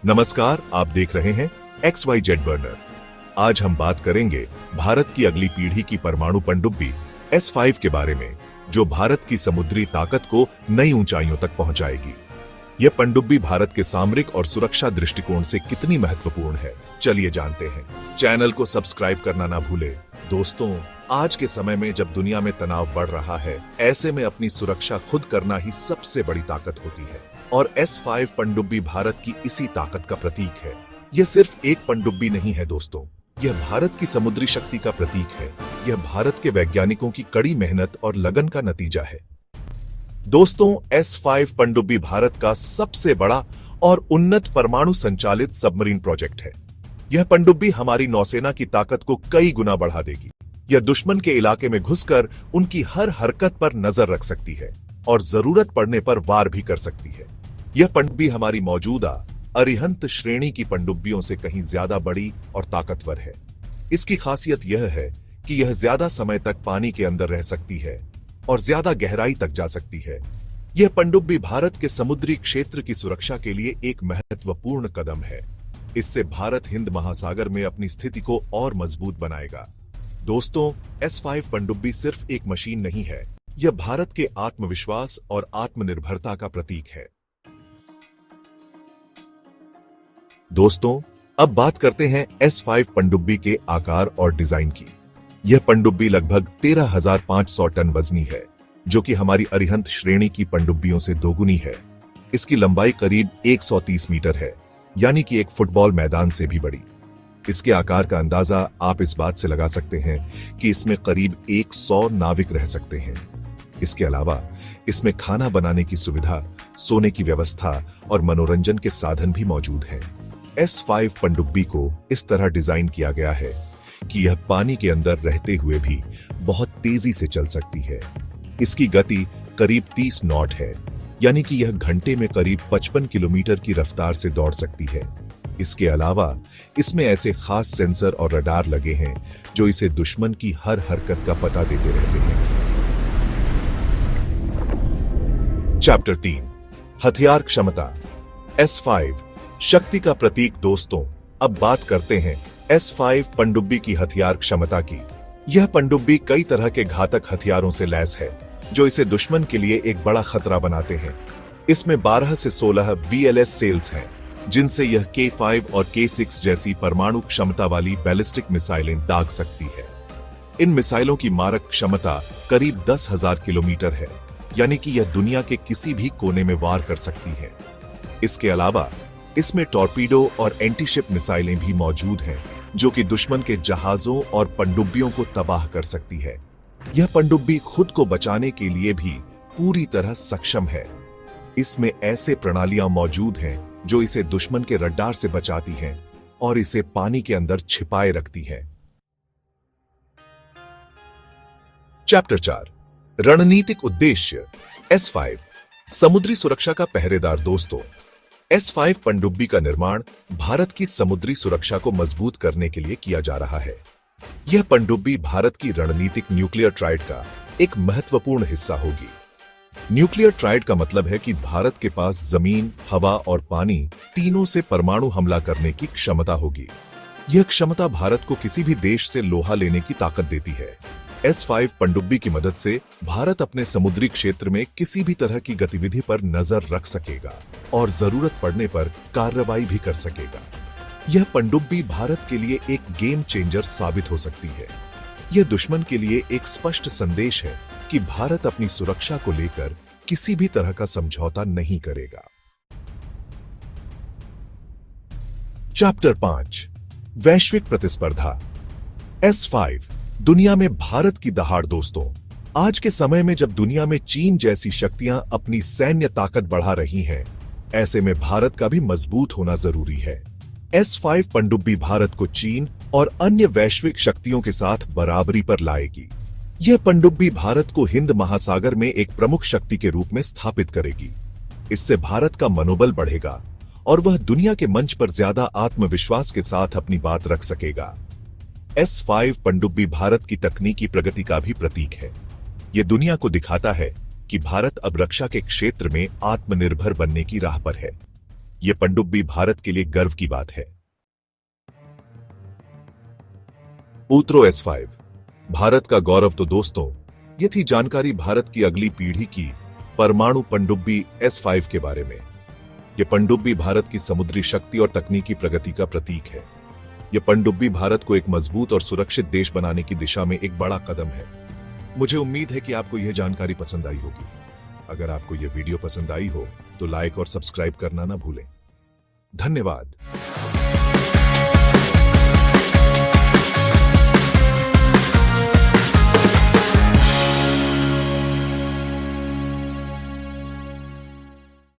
नमस्कार, आप देख रहे हैं XYZ बर्नर। आज हम बात करेंगे भारत की अगली पीढ़ी की परमाणु पनडुब्बी S5 के बारे में, जो भारत की समुद्री ताकत को नई ऊंचाइयों तक पहुंचाएगी। यह पनडुब्बी भारत के सामरिक और सुरक्षा दृष्टिकोण से कितनी महत्वपूर्ण है, चलिए जानते हैं। चैनल को सब्सक्राइब करना ना भूलें। दोस्तों, आज के समय में जब दुनिया में तनाव बढ़ रहा है, ऐसे में अपनी सुरक्षा खुद करना ही सबसे बड़ी ताकत होती है, और S5 पनडुब्बी भारत की इसी ताकत का प्रतीक है। यह सिर्फ एक पनडुब्बी नहीं है दोस्तों, यह भारत की समुद्री शक्ति का प्रतीक है। यह भारत के वैज्ञानिकों की कड़ी मेहनत और लगन का नतीजा है। दोस्तों, S5 पनडुब्बी भारत का सबसे बड़ा और उन्नत परमाणु संचालित सबमरीन प्रोजेक्ट है। यह पनडुब्बी हमारी नौसेना की ताकत को कई गुना बढ़ा देगी। यह दुश्मन के इलाके में घुसकर उनकी हर हरकत पर नजर रख सकती है और जरूरत पड़ने पर वार भी कर सकती है। यह पनडुब्बी हमारी मौजूदा अरिहंत श्रेणी की पनडुब्बियों से कहीं ज्यादा बड़ी और ताकतवर है। इसकी खासियत यह है कि यह ज्यादा समय तक पानी के अंदर रह सकती है और ज्यादा गहराई तक जा सकती है। यह पनडुब्बी भारत के समुद्री क्षेत्र की सुरक्षा के लिए एक महत्वपूर्ण कदम है। इससे भारत हिंद महासागर में अपनी स्थिति को और मजबूत बनाएगा। दोस्तों, S5 पनडुब्बी सिर्फ एक मशीन नहीं है, यह भारत के आत्मविश्वास और आत्मनिर्भरता का प्रतीक है। दोस्तों, अब बात करते हैं S5 पनडुब्बी के आकार और डिजाइन की। यह पनडुब्बी लगभग 13,500 टन वजनी है, जो कि हमारी अरिहंत श्रेणी की पनडुब्बियों से दोगुनी है। इसकी लंबाई करीब 130 मीटर है, यानी कि एक फुटबॉल मैदान से भी बड़ी। इसके आकार का अंदाजा आप इस बात से लगा सकते हैं कि इसमें करीब 100 नाविक रह सकते हैं। इसके अलावा इसमें खाना बनाने की सुविधा, सोने की व्यवस्था और मनोरंजन के साधन भी मौजूद हैं। S5 पनडुब्बी को इस तरह डिजाइन किया गया है कि यह पानी के अंदर रहते हुए भी बहुत तेजी से चल सकती है। इसकी गति करीब 30 नॉट है, यानी कि यह घंटे में करीब 55 किलोमीटर की रफ्तार से दौड़ सकती है। इसके अलावा इसमें ऐसे खास सेंसर और रडार लगे हैं जो इसे दुश्मन की हर हरकत का पता देते रहते हैं। चैप्टर 3, हथियार क्षमता। S5 शक्ति का प्रतीक। दोस्तों, अब बात करते हैं S5 पनडुब्बी की हथियार क्षमता की। यह पनडुब्बी कई तरह के घातक हथियारों से लैस है, जो इसे दुश्मन के लिए एक बड़ा खतरा बनाते हैं। इसमें 12 से 16 VLS सेल्स हैं, जिनसे यह K5 और K6 जैसी परमाणु क्षमता वाली बैलिस्टिक मिसाइलें दाग सकती है। इन मिसाइलों की मारक क्षमता करीब 10,000 किलोमीटर है, यानी कि यह दुनिया के किसी भी कोने में वार कर सकती है। इसके अलावा इसमें टॉर्पीडो और एंटीशिप मिसाइलें भी मौजूद हैं, जो कि दुश्मन के जहाजों और पनडुब्बियों को तबाह कर सकती है। यह पनडुब्बी खुद को बचाने के लिए भी पूरी तरह सक्षम है। इसमें ऐसे प्रणालियां मौजूद हैं जो इसे दुश्मन के रडार से बचाती हैं और इसे पानी के अंदर छिपाए रखती हैं। चैप्टर 4, रणनीतिक उद्देश्य। S5 समुद्री सुरक्षा का पहरेदार। दोस्तों, S5 पनडुब्बी का निर्माण भारत की समुद्री सुरक्षा को मजबूत करने के लिए किया जा रहा है। यह पनडुब्बी भारत की रणनीतिक न्यूक्लियर ट्राइड का एक महत्वपूर्ण हिस्सा होगी। न्यूक्लियर ट्राइड का मतलब है कि भारत के पास जमीन, हवा और पानी तीनों से परमाणु हमला करने की क्षमता होगी। यह क्षमता भारत को किसी भी देश से लोहा लेने की ताकत देती है। S5 पनडुब्बी की मदद से भारत अपने समुद्री क्षेत्र में किसी भी तरह की गतिविधि पर नजर रख सकेगा और जरूरत पड़ने पर कार्रवाई भी कर सकेगा। यह पनडुब्बी भारत के लिए एक गेम चेंजर साबित हो सकती है। यह दुश्मन के लिए एक स्पष्ट संदेश है कि भारत अपनी सुरक्षा को लेकर किसी भी तरह का समझौता नहीं करेगा। चैप्टर 5, वैश्विक प्रतिस्पर्धा। S5 दुनिया में भारत की दहाड़। दोस्तों, आज के समय में जब दुनिया में चीन जैसी शक्तियां अपनी सैन्य ताकत बढ़ा रही हैं, ऐसे में भारत का भी मजबूत होना जरूरी है। S5 पनडुब्बी भारत को चीन और अन्य वैश्विक शक्तियों के साथ बराबरी पर लाएगी। यह पनडुब्बी भारत को हिंद महासागर में एक प्रमुख शक्ति के रूप में स्थापित करेगी। इससे भारत का मनोबल बढ़ेगा और वह दुनिया के मंच पर ज्यादा आत्मविश्वास के साथ अपनी बात रख सकेगा। S5 पनडुब्बी भारत की तकनीकी प्रगति का भी प्रतीक है। यह दुनिया को दिखाता है कि भारत अब रक्षा के क्षेत्र में आत्मनिर्भर बनने की राह पर है। ये पनडुब्बी भारत के लिए गर्व की बात है। ऊतरो S5 भारत का गौरव। तो दोस्तों, ये थी जानकारी भारत की अगली पीढ़ी की परमाणु पनडुब्बी S5 के बारे में। यह पनडुब्बी भारत की समुद्री शक्ति और तकनीकी प्रगति का प्रतीक है। यह पनडुब्बी भारत को एक मजबूत और सुरक्षित देश बनाने की दिशा में एक बड़ा कदम है। मुझे उम्मीद है कि आपको यह जानकारी पसंद आई होगी। अगर आपको यह वीडियो पसंद आई हो तो लाइक और सब्सक्राइब करना ना भूलें। धन्यवाद।